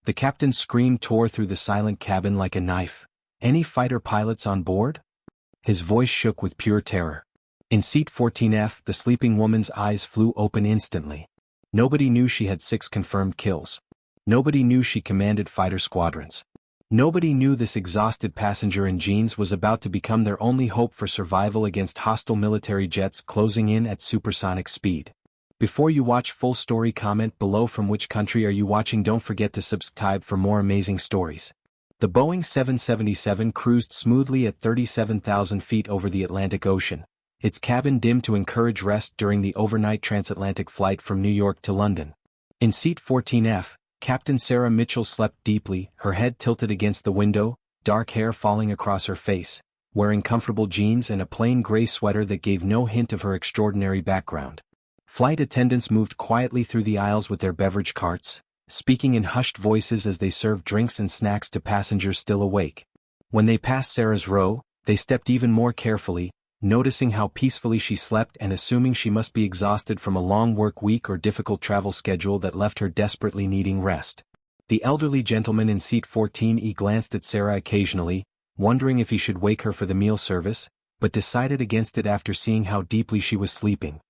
The captain's scream tore through the silent cabin like a knife. "Any fighter pilots on board?" His voice shook with pure terror. In seat 14F, the sleeping woman's eyes flew open instantly. Nobody knew she had 6 confirmed kills. Nobody knew she commanded fighter squadrons. Nobody knew this exhausted passenger in jeans was about to become their only hope for survival against hostile military jets closing in at supersonic speed. Before you watch full story, comment below from which country are you watching. Don't forget to subscribe for more amazing stories. The Boeing 777 cruised smoothly at 37,000 feet over the Atlantic Ocean, its cabin dimmed to encourage rest during the overnight transatlantic flight from New York to London. In seat 14F, Captain Sarah Mitchell slept deeply, her head tilted against the window, dark hair falling across her face, wearing comfortable jeans and a plain gray sweater that gave no hint of her extraordinary background. Flight attendants moved quietly through the aisles with their beverage carts, speaking in hushed voices as they served drinks and snacks to passengers still awake. When they passed Sarah's row, they stepped even more carefully, noticing how peacefully she slept and assuming she must be exhausted from a long work week or difficult travel schedule that left her desperately needing rest. The elderly gentleman in seat 14E glanced at Sarah occasionally, wondering if he should wake her for the meal service, but decided against it after seeing how deeply she was sleeping.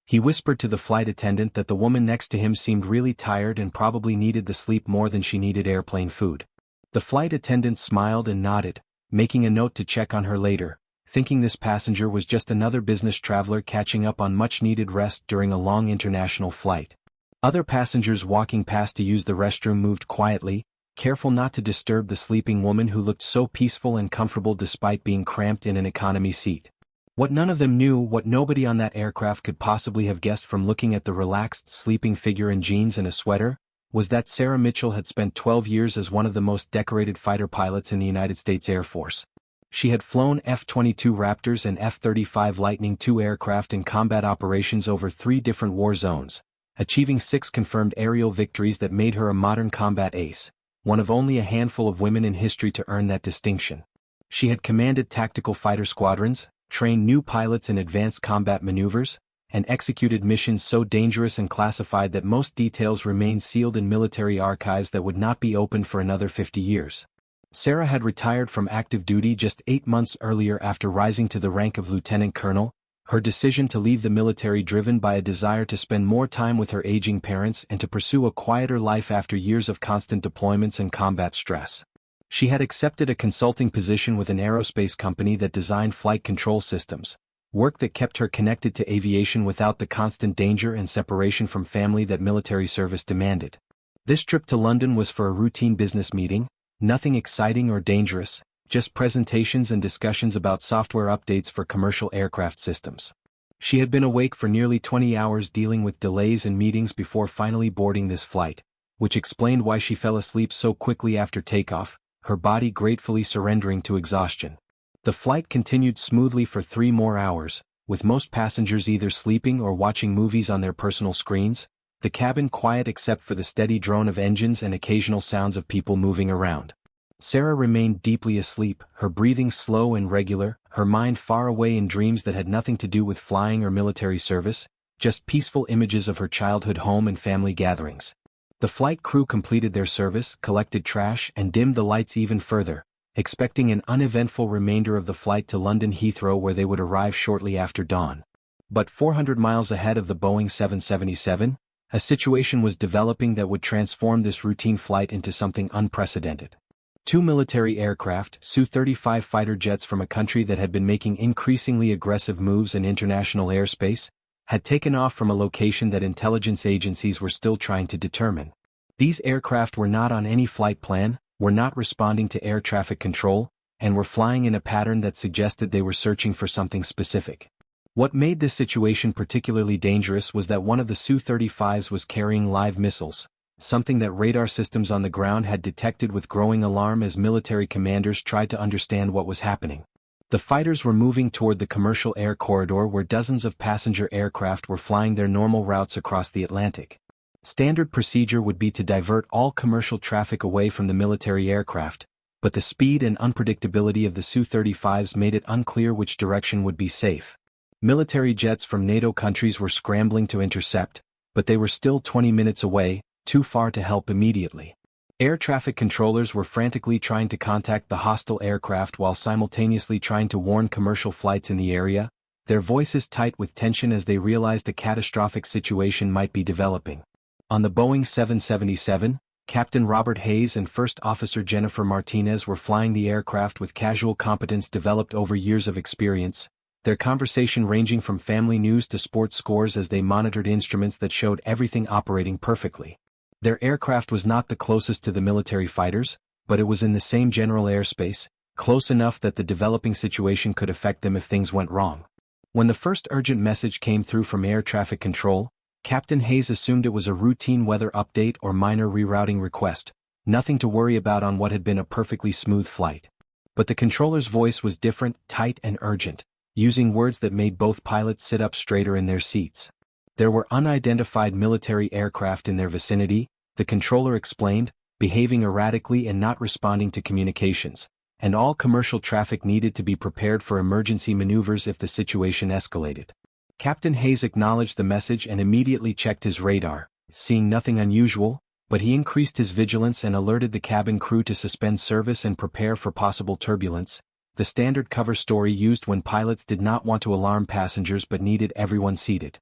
He whispered to the flight attendant that the woman next to him seemed really tired and probably needed the sleep more than she needed airplane food. The flight attendant smiled and nodded, making a note to check on her later, thinking this passenger was just another business traveler catching up on much-needed rest during a long international flight. Other passengers walking past to use the restroom moved quietly, careful not to disturb the sleeping woman who looked so peaceful and comfortable despite being cramped in an economy seat. What none of them knew, what nobody on that aircraft could possibly have guessed from looking at the relaxed sleeping figure in jeans and a sweater, was that Sarah Mitchell had spent 12 years as one of the most decorated fighter pilots in the United States Air Force. She had flown F-22 Raptors and F-35 Lightning II aircraft in combat operations over 3 different war zones, achieving 6 confirmed aerial victories that made her a modern combat ace, one of only a handful of women in history to earn that distinction. She had commanded tactical fighter squadrons, trained new pilots in advanced combat maneuvers, and executed missions so dangerous and classified that most details remained sealed in military archives that would not be opened for another 50 years. Sarah had retired from active duty just 8 months earlier after rising to the rank of lieutenant colonel, her decision to leave the military driven by a desire to spend more time with her aging parents and to pursue a quieter life after years of constant deployments and combat stress. She had accepted a consulting position with an aerospace company that designed flight control systems, work that kept her connected to aviation without the constant danger and separation from family that military service demanded. This trip to London was for a routine business meeting, nothing exciting or dangerous, just presentations and discussions about software updates for commercial aircraft systems. She had been awake for nearly 20 hours dealing with delays and meetings before finally boarding this flight, which explained why she fell asleep so quickly after takeoff, her body gratefully surrendering to exhaustion. The flight continued smoothly for 3 more hours, with most passengers either sleeping or watching movies on their personal screens, the cabin quiet except for the steady drone of engines and occasional sounds of people moving around. Sarah remained deeply asleep, her breathing slow and regular, her mind far away in dreams that had nothing to do with flying or military service, just peaceful images of her childhood home and family gatherings. The flight crew completed their service, collected trash, and dimmed the lights even further, expecting an uneventful remainder of the flight to London Heathrow where they would arrive shortly after dawn. But 400 miles ahead of the Boeing 777, a situation was developing that would transform this routine flight into something unprecedented. 2 military aircraft, Su-35 fighter jets from a country that had been making increasingly aggressive moves in international airspace, had taken off from a location that intelligence agencies were still trying to determine. These aircraft were not on any flight plan, were not responding to air traffic control, and were flying in a pattern that suggested they were searching for something specific. What made this situation particularly dangerous was that one of the Su-35s was carrying live missiles, something that radar systems on the ground had detected with growing alarm as military commanders tried to understand what was happening. The fighters were moving toward the commercial air corridor where dozens of passenger aircraft were flying their normal routes across the Atlantic. Standard procedure would be to divert all commercial traffic away from the military aircraft, but the speed and unpredictability of the Su-35s made it unclear which direction would be safe. Military jets from NATO countries were scrambling to intercept, but they were still 20 minutes away, too far to help immediately. Air traffic controllers were frantically trying to contact the hostile aircraft while simultaneously trying to warn commercial flights in the area, their voices tight with tension as they realized a catastrophic situation might be developing. On the Boeing 777, Captain Robert Hayes and First Officer Jennifer Martinez were flying the aircraft with casual competence developed over years of experience, their conversation ranging from family news to sports scores as they monitored instruments that showed everything operating perfectly. Their aircraft was not the closest to the military fighters, but it was in the same general airspace, close enough that the developing situation could affect them if things went wrong. When the first urgent message came through from air traffic control, Captain Hayes assumed it was a routine weather update or minor rerouting request, nothing to worry about on what had been a perfectly smooth flight. But the controller's voice was different, tight and urgent, using words that made both pilots sit up straighter in their seats. There were unidentified military aircraft in their vicinity, the controller explained, behaving erratically and not responding to communications, and all commercial traffic needed to be prepared for emergency maneuvers if the situation escalated. Captain Hayes acknowledged the message and immediately checked his radar, seeing nothing unusual, but he increased his vigilance and alerted the cabin crew to suspend service and prepare for possible turbulence, the standard cover story used when pilots did not want to alarm passengers but needed everyone seated.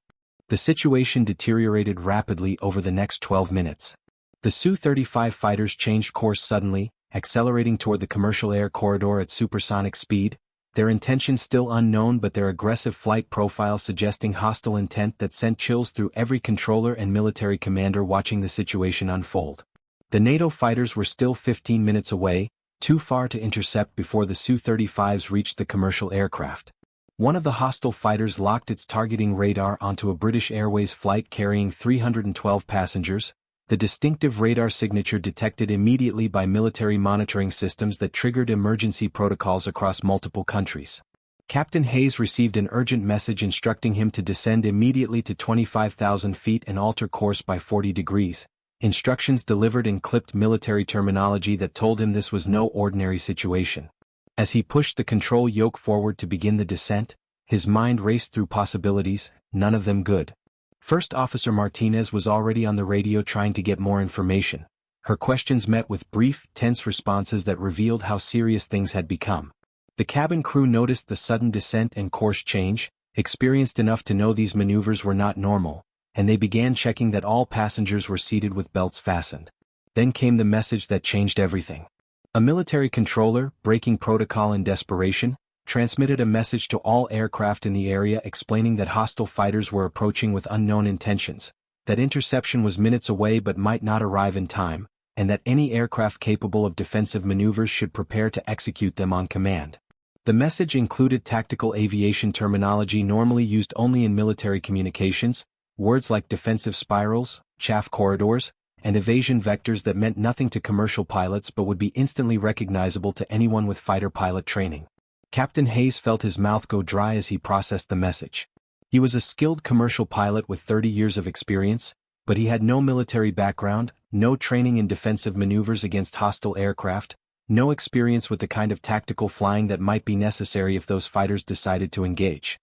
The situation deteriorated rapidly over the next 12 minutes. The Su-35 fighters changed course suddenly, accelerating toward the commercial air corridor at supersonic speed, their intentions still unknown but their aggressive flight profile suggesting hostile intent that sent chills through every controller and military commander watching the situation unfold. The NATO fighters were still 15 minutes away, too far to intercept before the Su-35s reached the commercial aircraft. One of the hostile fighters locked its targeting radar onto a British Airways flight carrying 312 passengers, the distinctive radar signature detected immediately by military monitoring systems that triggered emergency protocols across multiple countries. Captain Hayes received an urgent message instructing him to descend immediately to 25,000 feet and alter course by 40 degrees, instructions delivered in clipped military terminology that told him this was no ordinary situation. As he pushed the control yoke forward to begin the descent, his mind raced through possibilities, none of them good. First Officer Martinez was already on the radio trying to get more information. Her questions met with brief, tense responses that revealed how serious things had become. The cabin crew noticed the sudden descent and course change, experienced enough to know these maneuvers were not normal, and they began checking that all passengers were seated with belts fastened. Then came the message that changed everything. A military controller, breaking protocol in desperation, transmitted a message to all aircraft in the area explaining that hostile fighters were approaching with unknown intentions, that interception was minutes away but might not arrive in time, and that any aircraft capable of defensive maneuvers should prepare to execute them on command. The message included tactical aviation terminology normally used only in military communications, words like defensive spirals, chaff corridors, and evasion vectors that meant nothing to commercial pilots but would be instantly recognizable to anyone with fighter pilot training. Captain Hayes felt his mouth go dry as he processed the message. He was a skilled commercial pilot with 30 years of experience, but he had no military background, no training in defensive maneuvers against hostile aircraft, no experience with the kind of tactical flying that might be necessary if those fighters decided to engage.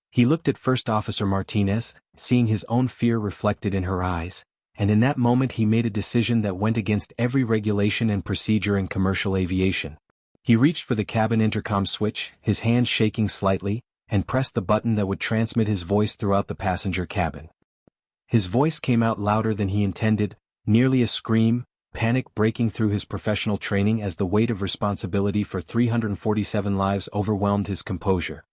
He looked at First Officer Martinez, seeing his own fear reflected in her eyes, and in that moment he made a decision that went against every regulation and procedure in commercial aviation. He reached for the cabin intercom switch, his hand shaking slightly, and pressed the button that would transmit his voice throughout the passenger cabin. His voice came out louder than he intended, nearly a scream, panic breaking through his professional training as the weight of responsibility for 347 lives overwhelmed his composure.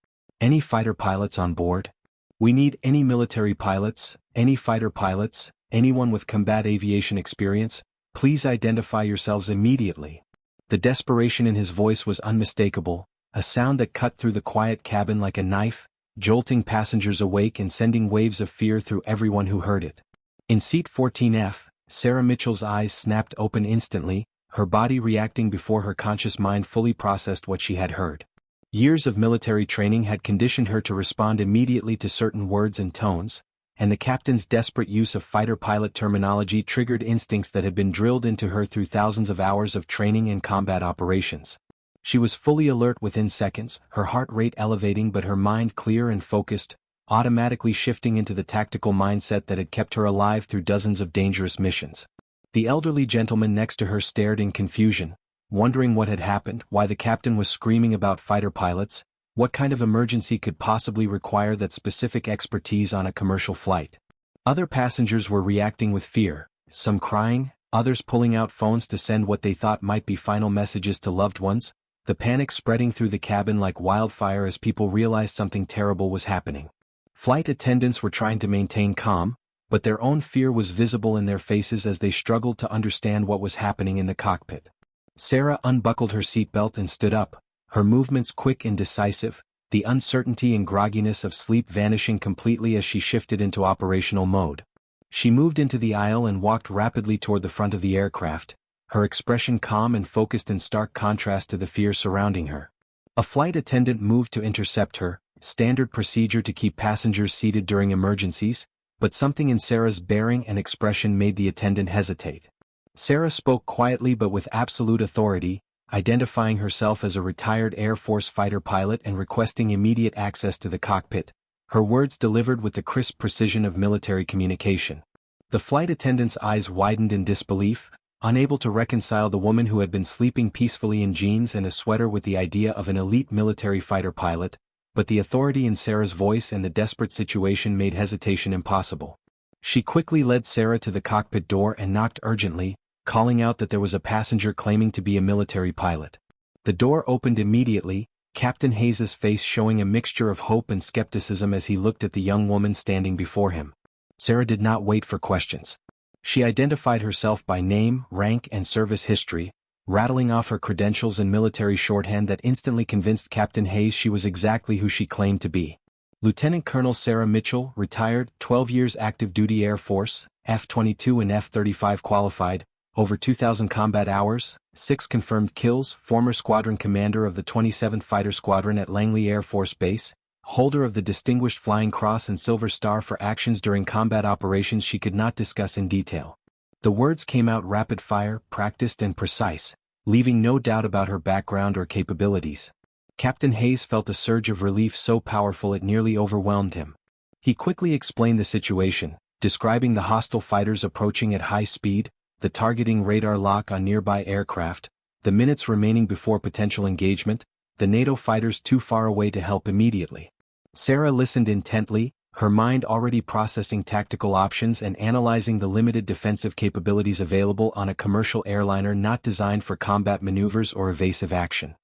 Any fighter pilots on board? We need any military pilots, any fighter pilots, anyone with combat aviation experience, please identify yourselves immediately. The desperation in his voice was unmistakable, a sound that cut through the quiet cabin like a knife, jolting passengers awake and sending waves of fear through everyone who heard it. In seat 14F, Sarah Mitchell's eyes snapped open instantly, her body reacting before her conscious mind fully processed what she had heard. Years of military training had conditioned her to respond immediately to certain words and tones, and the captain's desperate use of fighter pilot terminology triggered instincts that had been drilled into her through thousands of hours of training and combat operations. She was fully alert within seconds, her heart rate elevating but her mind clear and focused, automatically shifting into the tactical mindset that had kept her alive through dozens of dangerous missions. The elderly gentleman next to her stared in confusion, wondering what had happened, why the captain was screaming about fighter pilots, what kind of emergency could possibly require that specific expertise on a commercial flight. Other passengers were reacting with fear, some crying, others pulling out phones to send what they thought might be final messages to loved ones, the panic spreading through the cabin like wildfire as people realized something terrible was happening. Flight attendants were trying to maintain calm, but their own fear was visible in their faces as they struggled to understand what was happening in the cockpit. Sarah unbuckled her seatbelt and stood up, her movements quick and decisive, the uncertainty and grogginess of sleep vanishing completely as she shifted into operational mode. She moved into the aisle and walked rapidly toward the front of the aircraft, her expression calm and focused in stark contrast to the fear surrounding her. A flight attendant moved to intercept her, standard procedure to keep passengers seated during emergencies, but something in Sarah's bearing and expression made the attendant hesitate. Sarah spoke quietly but with absolute authority, identifying herself as a retired Air Force fighter pilot and requesting immediate access to the cockpit, her words delivered with the crisp precision of military communication. The flight attendant's eyes widened in disbelief, unable to reconcile the woman who had been sleeping peacefully in jeans and a sweater with the idea of an elite military fighter pilot, but the authority in Sarah's voice and the desperate situation made hesitation impossible. She quickly led Sarah to the cockpit door and knocked urgently, calling out that there was a passenger claiming to be a military pilot. The door opened immediately, Captain Hayes's face showing a mixture of hope and skepticism as he looked at the young woman standing before him. Sarah did not wait for questions. She identified herself by name, rank, and service history, rattling off her credentials and military shorthand that instantly convinced Captain Hayes she was exactly who she claimed to be. Lieutenant Colonel Sarah Mitchell, retired, 12 years active duty Air Force, F-22 and F-35 qualified, over 2,000 combat hours, 6 confirmed kills, former squadron commander of the 27th Fighter Squadron at Langley Air Force Base, holder of the Distinguished Flying Cross and Silver Star for actions during combat operations she could not discuss in detail. The words came out rapid-fire, practiced and precise, leaving no doubt about her background or capabilities. Captain Hayes felt a surge of relief so powerful it nearly overwhelmed him. He quickly explained the situation, describing the hostile fighters approaching at high speed, the targeting radar lock on nearby aircraft, the minutes remaining before potential engagement, the NATO fighters too far away to help immediately. Sarah listened intently, her mind already processing tactical options and analyzing the limited defensive capabilities available on a commercial airliner not designed for combat maneuvers or evasive action.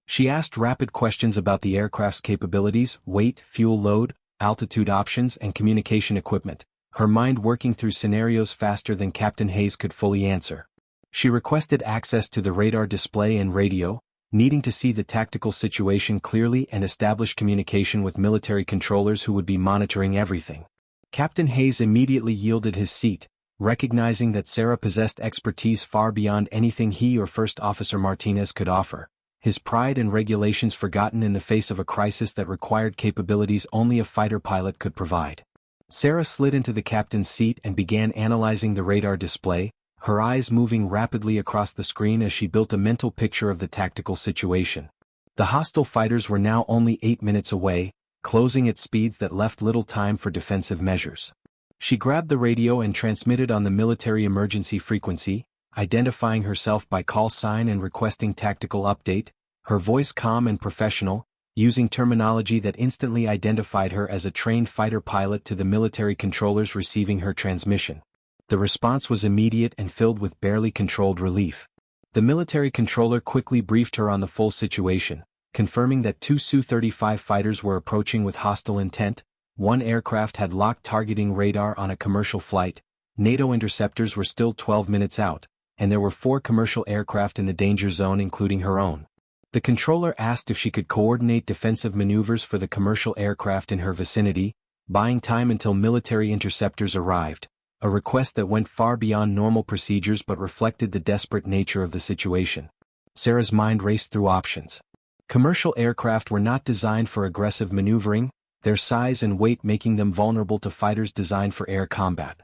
She asked rapid questions about the aircraft's capabilities, weight, fuel load, altitude options, and communication equipment, her mind working through scenarios faster than Captain Hayes could fully answer. She requested access to the radar display and radio, needing to see the tactical situation clearly and establish communication with military controllers who would be monitoring everything. Captain Hayes immediately yielded his seat, recognizing that Sarah possessed expertise far beyond anything he or First Officer Martinez could offer, his pride and regulations forgotten in the face of a crisis that required capabilities only a fighter pilot could provide. Sarah slid into the captain's seat and began analyzing the radar display, her eyes moving rapidly across the screen as she built a mental picture of the tactical situation. The hostile fighters were now only 8 minutes away, closing at speeds that left little time for defensive measures. She grabbed the radio and transmitted on the military emergency frequency, identifying herself by call sign and requesting tactical update, her voice calm and professional, using terminology that instantly identified her as a trained fighter pilot to the military controllers receiving her transmission. The response was immediate and filled with barely controlled relief. The military controller quickly briefed her on the full situation, confirming that 2 Su-35 fighters were approaching with hostile intent, 1 aircraft had locked targeting radar on a commercial flight, NATO interceptors were still 12 minutes out, and there were 4 commercial aircraft in the danger zone including her own. The controller asked if she could coordinate defensive maneuvers for the commercial aircraft in her vicinity, buying time until military interceptors arrived, a request that went far beyond normal procedures but reflected the desperate nature of the situation. Sarah's mind raced through options. Commercial aircraft were not designed for aggressive maneuvering, their size and weight making them vulnerable to fighters designed for air combat.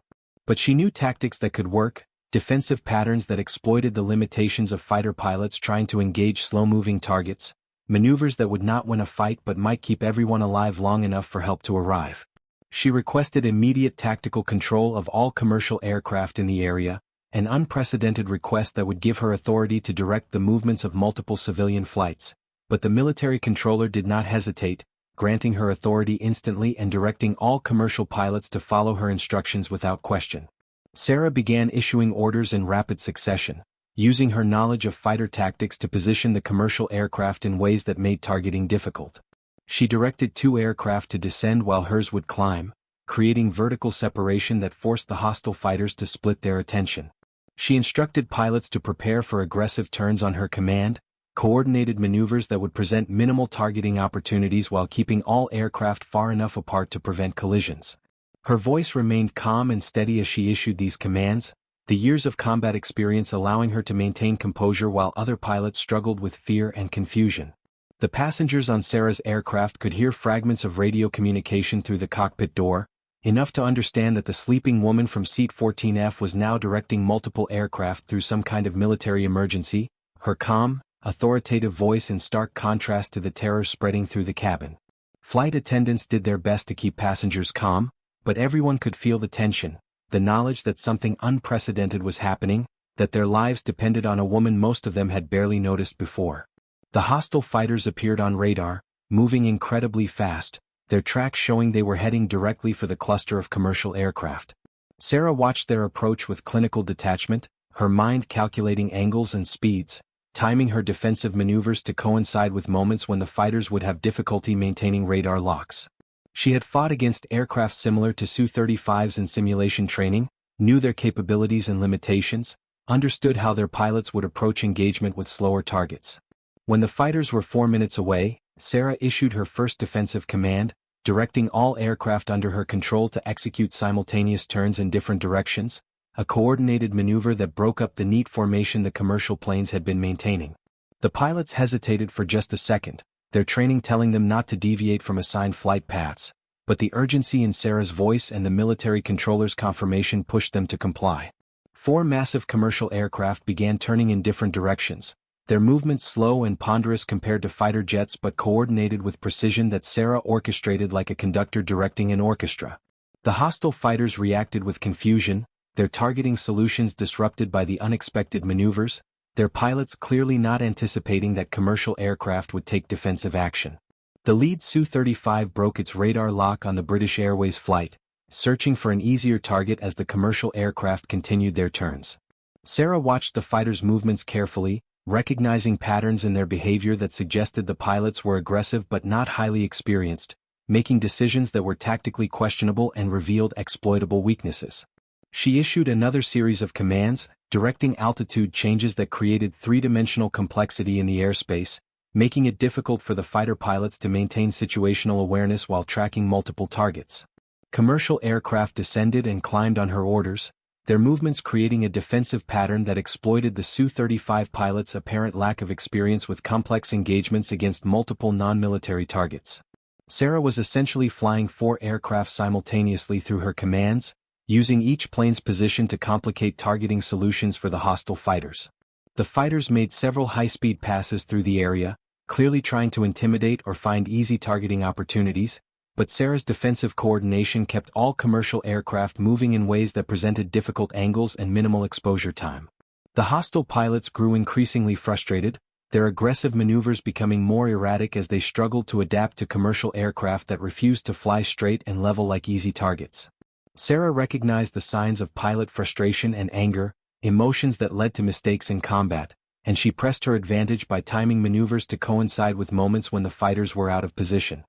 But she knew tactics that could work, defensive patterns that exploited the limitations of fighter pilots trying to engage slow-moving targets, maneuvers that would not win a fight but might keep everyone alive long enough for help to arrive. She requested immediate tactical control of all commercial aircraft in the area, an unprecedented request that would give her authority to direct the movements of multiple civilian flights. But the military controller did not hesitate, granting her authority instantly and directing all commercial pilots to follow her instructions without question. Sarah began issuing orders in rapid succession, using her knowledge of fighter tactics to position the commercial aircraft in ways that made targeting difficult. She directed 2 aircraft to descend while hers would climb, creating vertical separation that forced the hostile fighters to split their attention. She instructed pilots to prepare for aggressive turns on her command, coordinated maneuvers that would present minimal targeting opportunities while keeping all aircraft far enough apart to prevent collisions. Her voice remained calm and steady as she issued these commands, the years of combat experience allowing her to maintain composure while other pilots struggled with fear and confusion. The passengers on Sarah's aircraft could hear fragments of radio communication through the cockpit door, enough to understand that the sleeping woman from seat 14F was now directing multiple aircraft through some kind of military emergency, her calm, authoritative voice in stark contrast to the terror spreading through the cabin. Flight attendants did their best to keep passengers calm, but everyone could feel the tension, the knowledge that something unprecedented was happening, that their lives depended on a woman most of them had barely noticed before. The hostile fighters appeared on radar, moving incredibly fast, their tracks showing they were heading directly for the cluster of commercial aircraft. Sarah watched their approach with clinical detachment, her mind calculating angles and speeds, timing her defensive maneuvers to coincide with moments when the fighters would have difficulty maintaining radar locks. She had fought against aircraft similar to Su-35s in simulation training, knew their capabilities and limitations, understood how their pilots would approach engagement with slower targets. When the fighters were 4 minutes away, Sarah issued her first defensive command, directing all aircraft under her control to execute simultaneous turns in different directions, a coordinated maneuver that broke up the neat formation the commercial planes had been maintaining. The pilots hesitated for just a second, their training telling them not to deviate from assigned flight paths, but the urgency in Sarah's voice and the military controller's confirmation pushed them to comply. 4 massive commercial aircraft began turning in different directions, their movements slow and ponderous compared to fighter jets but coordinated with precision that Sarah orchestrated like a conductor directing an orchestra. The hostile fighters reacted with confusion, their targeting solutions disrupted by the unexpected maneuvers, their pilots clearly not anticipating that commercial aircraft would take defensive action. The lead Su-35 broke its radar lock on the British Airways flight, searching for an easier target as the commercial aircraft continued their turns. Sarah watched the fighters' movements carefully, recognizing patterns in their behavior that suggested the pilots were aggressive but not highly experienced, making decisions that were tactically questionable and revealed exploitable weaknesses. She issued another series of commands, directing altitude changes that created 3-dimensional complexity in the airspace, making it difficult for the fighter pilots to maintain situational awareness while tracking multiple targets. Commercial aircraft descended and climbed on her orders, their movements creating a defensive pattern that exploited the Su-35 pilots' apparent lack of experience with complex engagements against multiple non-military targets. Sarah was essentially flying 4 aircraft simultaneously through her commands, using each plane's position to complicate targeting solutions for the hostile fighters. The fighters made several high-speed passes through the area, clearly trying to intimidate or find easy targeting opportunities, but Sarah's defensive coordination kept all commercial aircraft moving in ways that presented difficult angles and minimal exposure time. The hostile pilots grew increasingly frustrated, their aggressive maneuvers becoming more erratic as they struggled to adapt to commercial aircraft that refused to fly straight and level like easy targets. Sarah recognized the signs of pilot frustration and anger, emotions that led to mistakes in combat, and she pressed her advantage by timing maneuvers to coincide with moments when the fighters were out of position.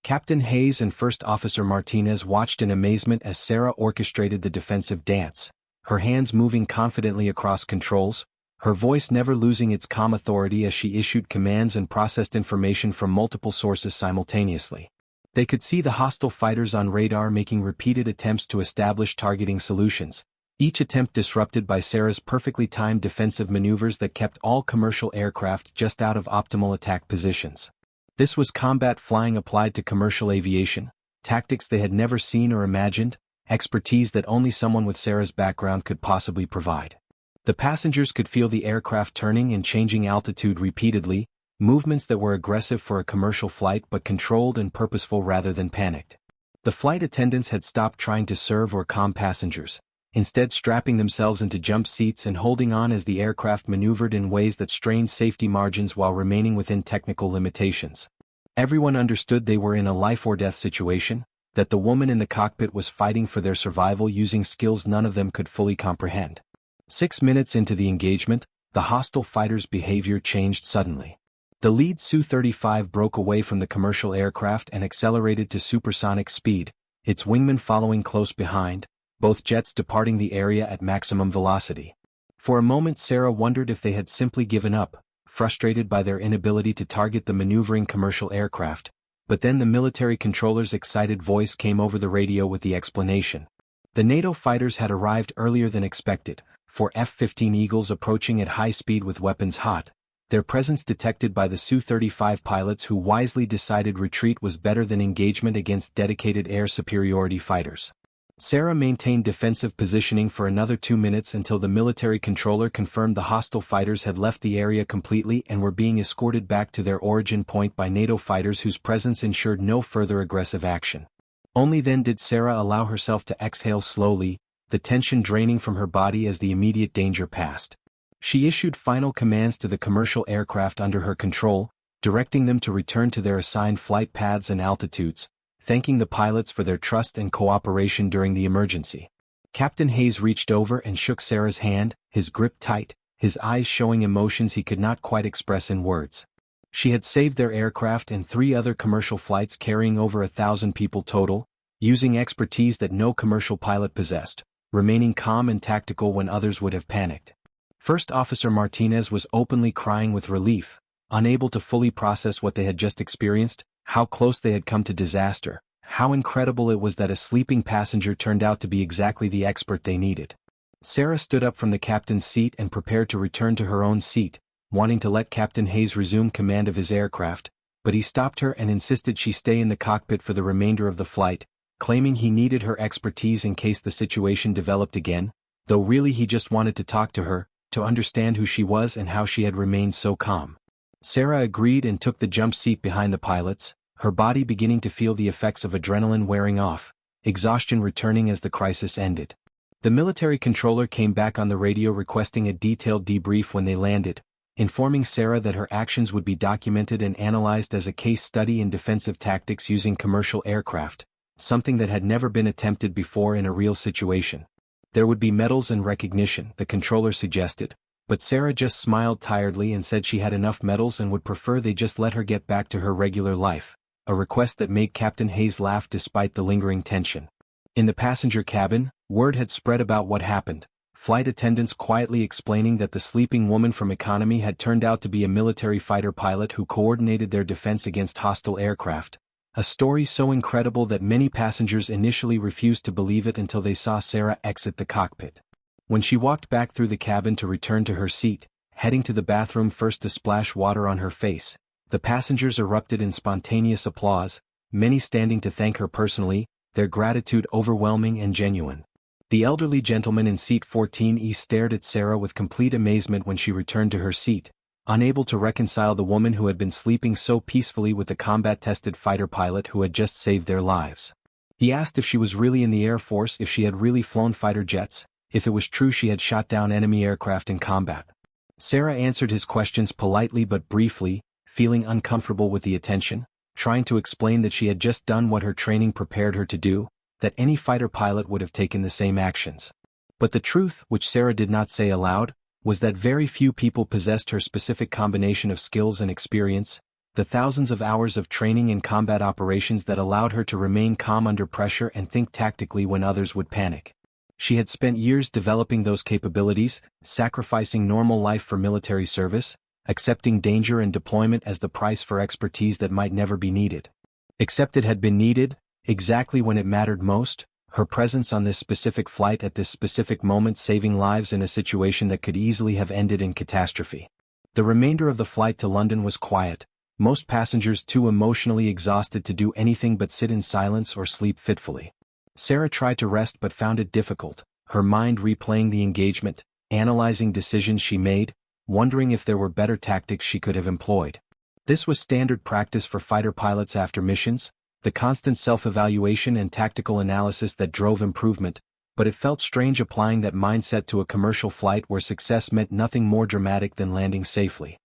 Captain Hayes and First Officer Martinez watched in amazement as Sarah orchestrated the defensive dance, her hands moving confidently across controls, her voice never losing its calm authority as she issued commands and processed information from multiple sources simultaneously. They could see the hostile fighters on radar making repeated attempts to establish targeting solutions, each attempt disrupted by Sarah's perfectly timed defensive maneuvers that kept all commercial aircraft just out of optimal attack positions. This was combat flying applied to commercial aviation, tactics they had never seen or imagined, expertise that only someone with Sarah's background could possibly provide. The passengers could feel the aircraft turning and changing altitude repeatedly, movements that were aggressive for a commercial flight but controlled and purposeful rather than panicked. The flight attendants had stopped trying to serve or calm passengers. instead strapping themselves into jump seats and holding on as the aircraft maneuvered in ways that strained safety margins while remaining within technical limitations. Everyone understood they were in a life-or-death situation, that the woman in the cockpit was fighting for their survival using skills none of them could fully comprehend. 6 minutes into the engagement, the hostile fighters' behavior changed suddenly. The lead Su-35 broke away from the commercial aircraft and accelerated to supersonic speed, its wingmen following close behind, both jets departing the area at maximum velocity. For a moment Sarah wondered if they had simply given up, frustrated by their inability to target the maneuvering commercial aircraft, but then the military controller's excited voice came over the radio with the explanation. The NATO fighters had arrived earlier than expected, 4 F-15 Eagles approaching at high speed with weapons hot, their presence detected by the Su-35 pilots who wisely decided retreat was better than engagement against dedicated air superiority fighters. Sarah maintained defensive positioning for another 2 minutes until the military controller confirmed the hostile fighters had left the area completely and were being escorted back to their origin point by NATO fighters whose presence ensured no further aggressive action. Only then did Sarah allow herself to exhale slowly, the tension draining from her body as the immediate danger passed. She issued final commands to the commercial aircraft under her control, directing them to return to their assigned flight paths and altitudes, thanking the pilots for their trust and cooperation during the emergency. Captain Hayes reached over and shook Sarah's hand, his grip tight, his eyes showing emotions he could not quite express in words. She had saved their aircraft and 3 other commercial flights carrying over 1,000 people total, using expertise that no commercial pilot possessed, remaining calm and tactical when others would have panicked. First Officer Martinez was openly crying with relief, unable to fully process what they had just experienced, how close they had come to disaster, how incredible it was that a sleeping passenger turned out to be exactly the expert they needed. Sarah stood up from the captain's seat and prepared to return to her own seat, wanting to let Captain Hayes resume command of his aircraft, but he stopped her and insisted she stay in the cockpit for the remainder of the flight, claiming he needed her expertise in case the situation developed again, though really he just wanted to talk to her, to understand who she was and how she had remained so calm. Sarah agreed and took the jump seat behind the pilots, her body beginning to feel the effects of adrenaline wearing off, exhaustion returning as the crisis ended. The military controller came back on the radio requesting a detailed debrief when they landed, informing Sarah that her actions would be documented and analyzed as a case study in defensive tactics using commercial aircraft, something that had never been attempted before in a real situation. There would be medals and recognition, the controller suggested, but Sarah just smiled tiredly and said she had enough medals and would prefer they just let her get back to her regular life, a request that made Captain Hayes laugh despite the lingering tension. In the passenger cabin, word had spread about what happened, flight attendants quietly explaining that the sleeping woman from economy had turned out to be a military fighter pilot who coordinated their defense against hostile aircraft. A story so incredible that many passengers initially refused to believe it until they saw Sarah exit the cockpit. When she walked back through the cabin to return to her seat, heading to the bathroom first to splash water on her face, the passengers erupted in spontaneous applause, many standing to thank her personally, their gratitude overwhelming and genuine. The elderly gentleman in seat 14E stared at Sarah with complete amazement when she returned to her seat, unable to reconcile the woman who had been sleeping so peacefully with the combat-tested fighter pilot who had just saved their lives. He asked if she was really in the Air Force, if she had really flown fighter jets, if it was true she had shot down enemy aircraft in combat. Sarah answered his questions politely but briefly, feeling uncomfortable with the attention, trying to explain that she had just done what her training prepared her to do, that any fighter pilot would have taken the same actions. But the truth, which Sarah did not say aloud, was that very few people possessed her specific combination of skills and experience, the thousands of hours of training in combat operations that allowed her to remain calm under pressure and think tactically when others would panic. She had spent years developing those capabilities, sacrificing normal life for military service, accepting danger and deployment as the price for expertise that might never be needed. Except it had been needed, exactly when it mattered most, her presence on this specific flight at this specific moment saving lives in a situation that could easily have ended in catastrophe. The remainder of the flight to London was quiet, most passengers too emotionally exhausted to do anything but sit in silence or sleep fitfully. Sarah tried to rest but found it difficult, her mind replaying the engagement, analyzing decisions she made, wondering if there were better tactics she could have employed. This was standard practice for fighter pilots after missions, the constant self-evaluation and tactical analysis that drove improvement, but it felt strange applying that mindset to a commercial flight where success meant nothing more dramatic than landing safely.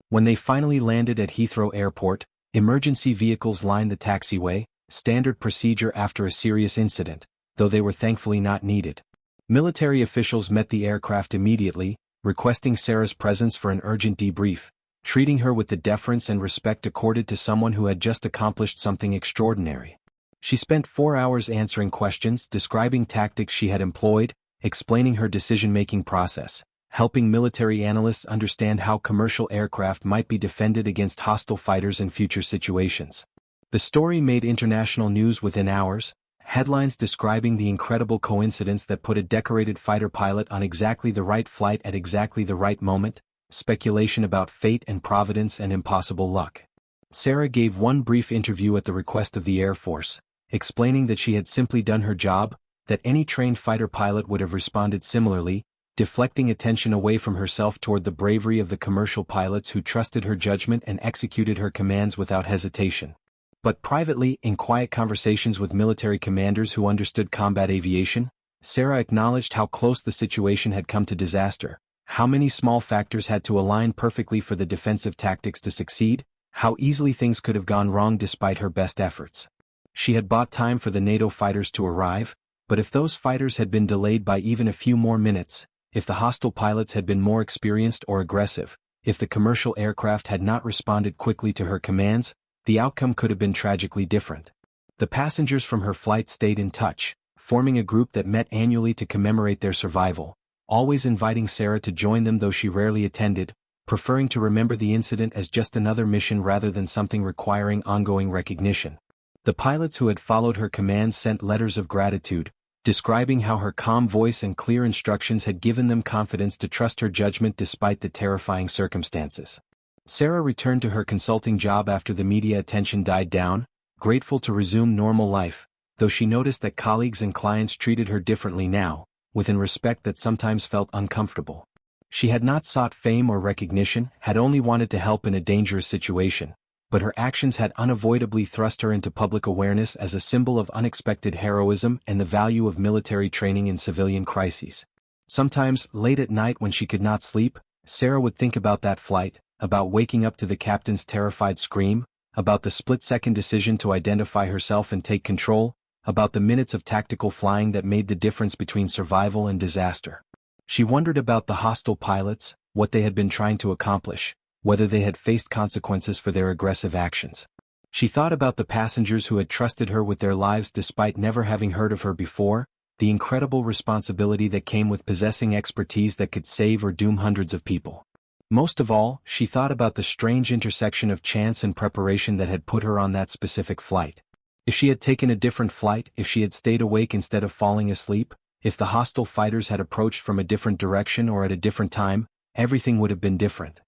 When they finally landed at Heathrow Airport, emergency vehicles lined the taxiway, standard procedure after a serious incident, though they were thankfully not needed. Military officials met the aircraft immediately, requesting Sarah's presence for an urgent debrief, treating her with the deference and respect accorded to someone who had just accomplished something extraordinary. She spent 4 hours answering questions, describing tactics she had employed, explaining her decision-making process, helping military analysts understand how commercial aircraft might be defended against hostile fighters in future situations. The story made international news within hours, headlines describing the incredible coincidence that put a decorated fighter pilot on exactly the right flight at exactly the right moment, speculation about fate and providence and impossible luck. Sarah gave one brief interview at the request of the Air Force, explaining that she had simply done her job, that any trained fighter pilot would have responded similarly, deflecting attention away from herself toward the bravery of the commercial pilots who trusted her judgment and executed her commands without hesitation. But privately, in quiet conversations with military commanders who understood combat aviation, Sarah acknowledged how close the situation had come to disaster, how many small factors had to align perfectly for the defensive tactics to succeed, how easily things could have gone wrong despite her best efforts. She had bought time for the NATO fighters to arrive, but if those fighters had been delayed by even a few more minutes, if the hostile pilots had been more experienced or aggressive, if the commercial aircraft had not responded quickly to her commands, the outcome could have been tragically different. The passengers from her flight stayed in touch, forming a group that met annually to commemorate their survival, always inviting Sarah to join them though she rarely attended, preferring to remember the incident as just another mission rather than something requiring ongoing recognition. The pilots who had followed her commands sent letters of gratitude, describing how her calm voice and clear instructions had given them confidence to trust her judgment despite the terrifying circumstances. Sarah returned to her consulting job after the media attention died down, grateful to resume normal life, though she noticed that colleagues and clients treated her differently now, with an respect that sometimes felt uncomfortable. She had not sought fame or recognition, had only wanted to help in a dangerous situation, but her actions had unavoidably thrust her into public awareness as a symbol of unexpected heroism and the value of military training in civilian crises. Sometimes, late at night when she could not sleep, Sarah would think about that flight, about waking up to the captain's terrified scream, about the split-second decision to identify herself and take control, about the minutes of tactical flying that made the difference between survival and disaster. She wondered about the hostile pilots, what they had been trying to accomplish, whether they had faced consequences for their aggressive actions. She thought about the passengers who had trusted her with their lives despite never having heard of her before, the incredible responsibility that came with possessing expertise that could save or doom hundreds of people. Most of all, she thought about the strange intersection of chance and preparation that had put her on that specific flight. If she had taken a different flight, if she had stayed awake instead of falling asleep, if the hostile fighters had approached from a different direction or at a different time, everything would have been different.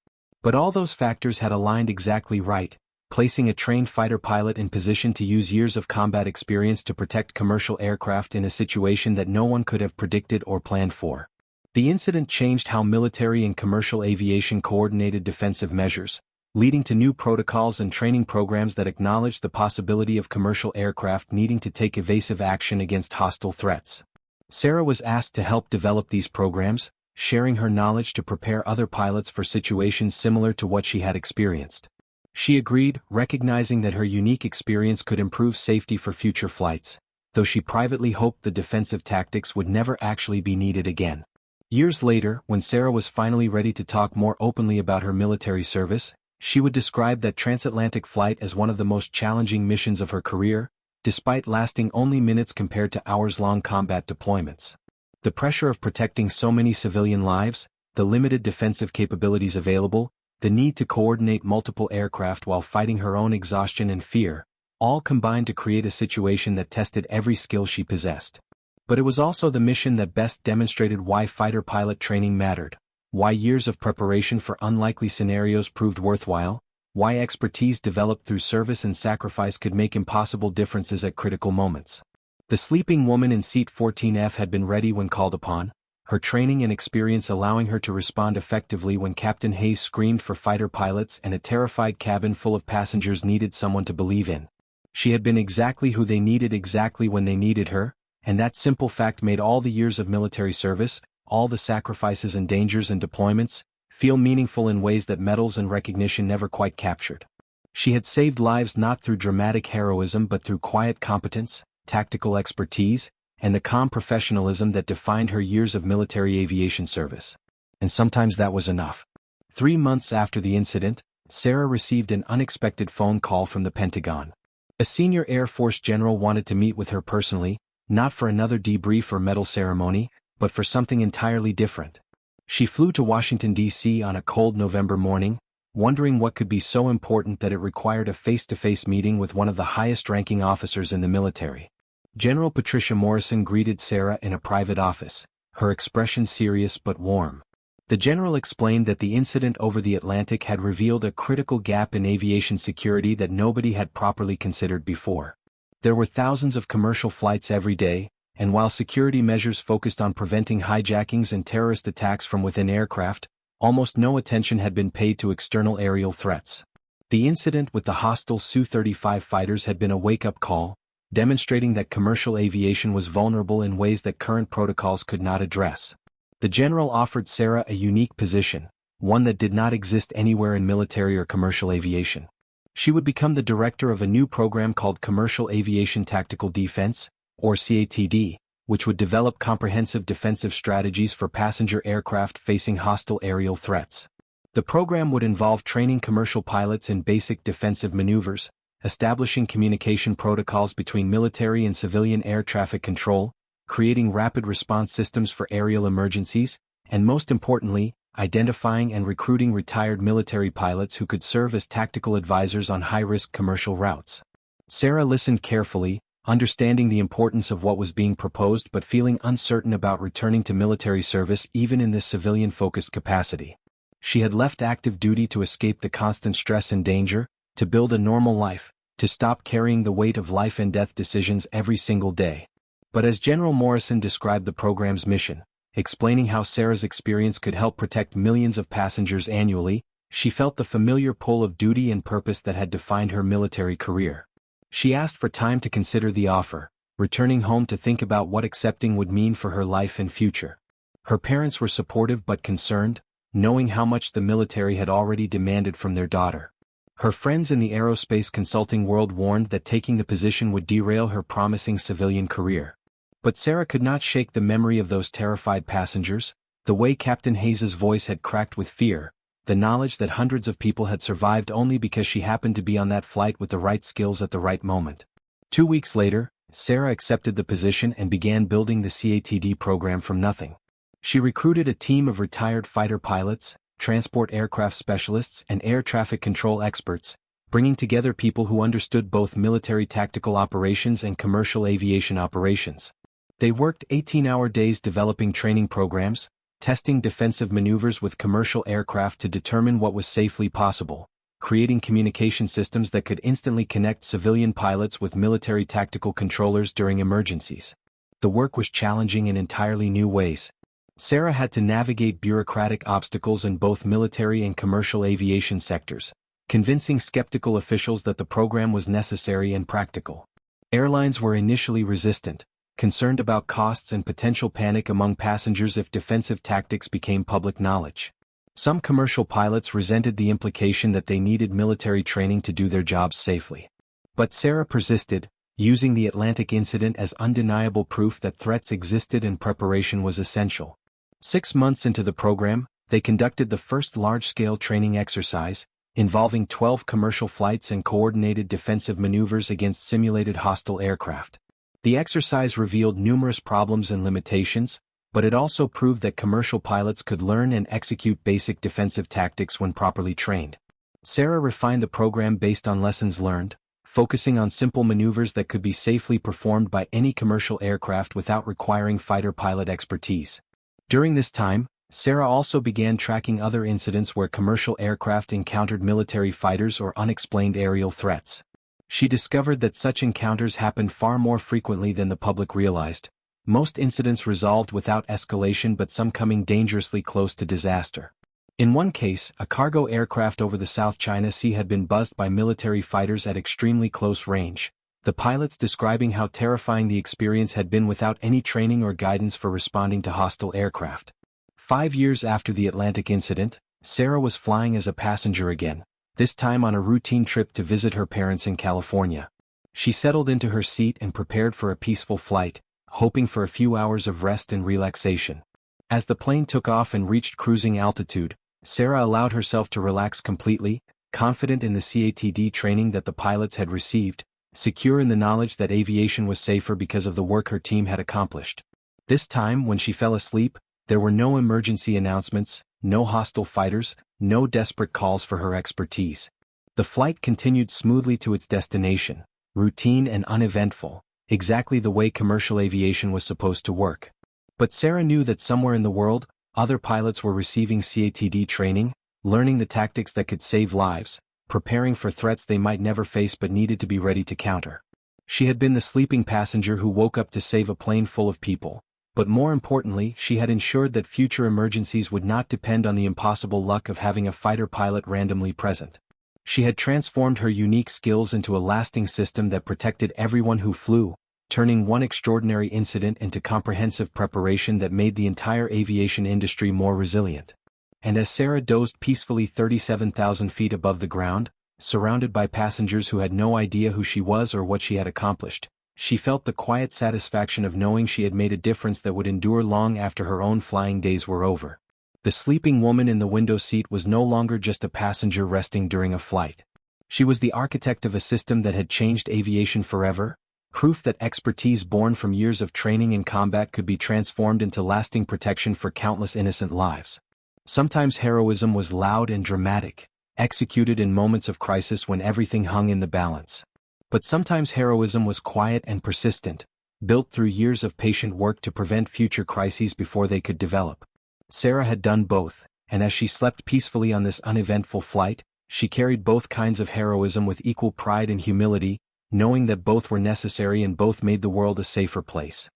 But all those factors had aligned exactly right, placing a trained fighter pilot in position to use years of combat experience to protect commercial aircraft in a situation that no one could have predicted or planned for. The incident changed how military and commercial aviation coordinated defensive measures, leading to new protocols and training programs that acknowledged the possibility of commercial aircraft needing to take evasive action against hostile threats. Sarah was asked to help develop these programs, sharing her knowledge to prepare other pilots for situations similar to what she had experienced. She agreed, recognizing that her unique experience could improve safety for future flights, though she privately hoped the defensive tactics would never actually be needed again. Years later, when Sarah was finally ready to talk more openly about her military service, she would describe that transatlantic flight as one of the most challenging missions of her career, despite lasting only minutes compared to hours-long combat deployments. The pressure of protecting so many civilian lives, the limited defensive capabilities available, the need to coordinate multiple aircraft while fighting her own exhaustion and fear, all combined to create a situation that tested every skill she possessed. But it was also the mission that best demonstrated why fighter pilot training mattered, why years of preparation for unlikely scenarios proved worthwhile, why expertise developed through service and sacrifice could make impossible differences at critical moments. The sleeping woman in seat 14F had been ready when called upon, her training and experience allowing her to respond effectively when Captain Hayes screamed for fighter pilots and a terrified cabin full of passengers needed someone to believe in. She had been exactly who they needed exactly when they needed her, and that simple fact made all the years of military service, all the sacrifices and dangers and deployments, feel meaningful in ways that medals and recognition never quite captured. She had saved lives not through dramatic heroism but through quiet competence, tactical expertise, and the calm professionalism that defined her years of military aviation service. And sometimes that was enough. 3 months after the incident, Sarah received an unexpected phone call from the Pentagon. A senior Air Force general wanted to meet with her personally, not for another debrief or medal ceremony, but for something entirely different. She flew to Washington, D.C. on a cold November morning, wondering what could be so important that it required a face-to-face meeting with one of the highest-ranking officers in the military. General Patricia Morrison greeted Sarah in a private office, her expression serious but warm. The general explained that the incident over the Atlantic had revealed a critical gap in aviation security that nobody had properly considered before. There were thousands of commercial flights every day, and while security measures focused on preventing hijackings and terrorist attacks from within aircraft, almost no attention had been paid to external aerial threats. The incident with the hostile Su-35 fighters had been a wake-up call, demonstrating that commercial aviation was vulnerable in ways that current protocols could not address. The general offered Sarah a unique position, one that did not exist anywhere in military or commercial aviation. She would become the director of a new program called Commercial Aviation Tactical Defense, or CATD, which would develop comprehensive defensive strategies for passenger aircraft facing hostile aerial threats. The program would involve training commercial pilots in basic defensive maneuvers, establishing communication protocols between military and civilian air traffic control, creating rapid response systems for aerial emergencies, and most importantly, identifying and recruiting retired military pilots who could serve as tactical advisors on high-risk commercial routes. Sarah listened carefully, understanding the importance of what was being proposed but feeling uncertain about returning to military service even in this civilian-focused capacity. She had left active duty to escape the constant stress and danger, to build a normal life, to stop carrying the weight of life and death decisions every single day. But as General Morrison described the program's mission, explaining how Sarah's experience could help protect millions of passengers annually, she felt the familiar pull of duty and purpose that had defined her military career. She asked for time to consider the offer, returning home to think about what accepting would mean for her life and future. Her parents were supportive but concerned, knowing how much the military had already demanded from their daughter. Her friends in the aerospace consulting world warned that taking the position would derail her promising civilian career. But Sarah could not shake the memory of those terrified passengers, the way Captain Hayes's voice had cracked with fear, the knowledge that hundreds of people had survived only because she happened to be on that flight with the right skills at the right moment. 2 weeks later, Sarah accepted the position and began building the CATD program from nothing. She recruited a team of retired fighter pilots, transport aircraft specialists, and air traffic control experts, bringing together people who understood both military tactical operations and commercial aviation operations. They worked 18-hour days developing training programs, testing defensive maneuvers with commercial aircraft to determine what was safely possible, creating communication systems that could instantly connect civilian pilots with military tactical controllers during emergencies. The work was challenging in entirely new ways. Sarah had to navigate bureaucratic obstacles in both military and commercial aviation sectors, convincing skeptical officials that the program was necessary and practical. Airlines were initially resistant, concerned about costs and potential panic among passengers if defensive tactics became public knowledge. Some commercial pilots resented the implication that they needed military training to do their jobs safely. But Sarah persisted, using the Atlantic incident as undeniable proof that threats existed and preparation was essential. 6 months into the program, they conducted the first large-scale training exercise, involving 12 commercial flights and coordinated defensive maneuvers against simulated hostile aircraft. The exercise revealed numerous problems and limitations, but it also proved that commercial pilots could learn and execute basic defensive tactics when properly trained. Sarah refined the program based on lessons learned, focusing on simple maneuvers that could be safely performed by any commercial aircraft without requiring fighter pilot expertise. During this time, Sarah also began tracking other incidents where commercial aircraft encountered military fighters or unexplained aerial threats. She discovered that such encounters happened far more frequently than the public realized, most incidents resolved without escalation but some coming dangerously close to disaster. In one case, a cargo aircraft over the South China Sea had been buzzed by military fighters at extremely close range, the pilots describing how terrifying the experience had been without any training or guidance for responding to hostile aircraft. 5 years after the Atlantic incident, Sarah was flying as a passenger again, this time on a routine trip to visit her parents in California. She settled into her seat and prepared for a peaceful flight, hoping for a few hours of rest and relaxation. As the plane took off and reached cruising altitude, Sarah allowed herself to relax completely, confident in the CATD training that the pilots had received, secure in the knowledge that aviation was safer because of the work her team had accomplished. This time, when she fell asleep, there were no emergency announcements, no hostile fighters, no desperate calls for her expertise. The flight continued smoothly to its destination, routine and uneventful, exactly the way commercial aviation was supposed to work. But Sarah knew that somewhere in the world, other pilots were receiving CATD training, learning the tactics that could save lives, preparing for threats they might never face but needed to be ready to counter. She had been the sleeping passenger who woke up to save a plane full of people, but more importantly, she had ensured that future emergencies would not depend on the impossible luck of having a fighter pilot randomly present. She had transformed her unique skills into a lasting system that protected everyone who flew, turning one extraordinary incident into comprehensive preparation that made the entire aviation industry more resilient. And as Sarah dozed peacefully 37,000 feet above the ground, surrounded by passengers who had no idea who she was or what she had accomplished, she felt the quiet satisfaction of knowing she had made a difference that would endure long after her own flying days were over. The sleeping woman in the window seat was no longer just a passenger resting during a flight. She was the architect of a system that had changed aviation forever, proof that expertise born from years of training in combat could be transformed into lasting protection for countless innocent lives. Sometimes heroism was loud and dramatic, executed in moments of crisis when everything hung in the balance. But sometimes heroism was quiet and persistent, built through years of patient work to prevent future crises before they could develop. Sarah had done both, and as she slept peacefully on this uneventful flight, she carried both kinds of heroism with equal pride and humility, knowing that both were necessary and both made the world a safer place.